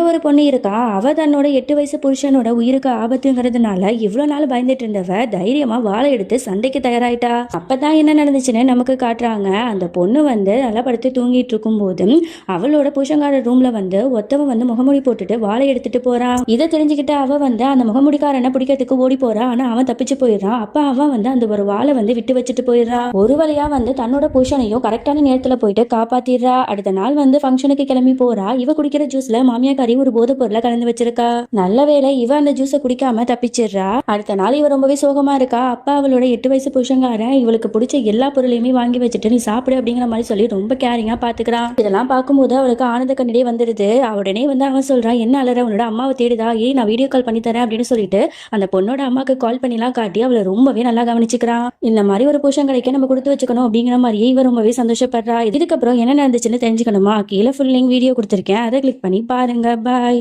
ஒரு பொண்ணு இருக்கா. அவ தன்னோட 8 வயசு புருஷனோட உயிருக்கு ஆபத்துங்கிறதுனால இவ்வளவு நாள் பயந்துட்டு இருந்தவ தைரியமா வாளை எடுத்து சண்டைக்கு தயாராயிட்டா. அப்பதான் என்ன நடந்துச்சுன்னு நமக்கு காட்டுறாங்க. அந்த பொண்ணு நல்லா படுத்து தூங்கிட்டு இருக்கும் போது அவளோட புருஷங்கார ரூம்ல ஒத்தவன் முகமூடி போட்டுட்டு வாளை எடுத்துட்டு போறான். இதை தெரிஞ்சுக்கிட்டு அவ அந்த முகமூடிக்காரனை பிடிக்கிறதுக்கு ஓடி போறா. ஆனா அவன் தப்பிச்சு போயிடுறான். அப்ப அவன் அந்த ஒரு வாளை விட்டு வச்சுட்டு போயிடுறான். ஒரு வழியா தன்னோட புருஷனையும் கரெக்டான நேரத்துல போயிட்டு காப்பாத்திடுறா. அடுத்த நாள் ஃபங்க்ஷனுக்கு கிளம்பி போறா. இவ குடிக்கிற ஜூஸ்ல மாமியாக்காரி ஒரு போதை பொருளை கலந்து வச்சிருக்கா. நல்ல வேளை இவ அந்த ஜூஸை குடிக்காம தப்பிச்சிடுறா. அடுத்த நாள் இவ ரொம்பவே சோகமா இருக்கா. அப்பா அவளோட 8 வயசு புருஷங்காரன் இவளுக்கு பிடிச்ச எல்லா பொருளையுமே வாங்கி வச்சுட்டு நீ சாப்பிடு அப்படிங்கிற மாதிரி சொல்லி ரொம்ப கேரிங்கா பாத்துக்கிறான். இதெல்லாம் பார்க்கும்போது அவளுக்கு ஆனந்த கண்ணீரே வந்துடுது. உடனே அவன் சொல்றான், என்ன அலற, உன்னோட அம்மாவை தேடுதா, நான் வீடியோ கால் பண்ணி தரேன் அப்படின்னு சொல்லிட்டு அந்த பொண்ணோட அம்மாக்கு கால் பண்ணிலாம் காட்டி அவளை ரொம்பவே நல்லா கவனிச்சுக்கிறான். இந்த மாதிரி ஒரு புருஷன் கிடைக்க நம்ம கொடுத்து வச்சுக்கணும் அப்படிங்கிற மாதிரியே இவ ரொம்பவே சந்தோஷப்படுறா. இதுக்கப்புறம் என்ன நடந்துச்சுன்னு தெரிஞ்சுக்கணுமா, கீழே ஃபுல் லிங்க் வீடியோ கொடுத்துருக்கேன், அதை கிளிக் பண்ணி பாருங்க. பாய்.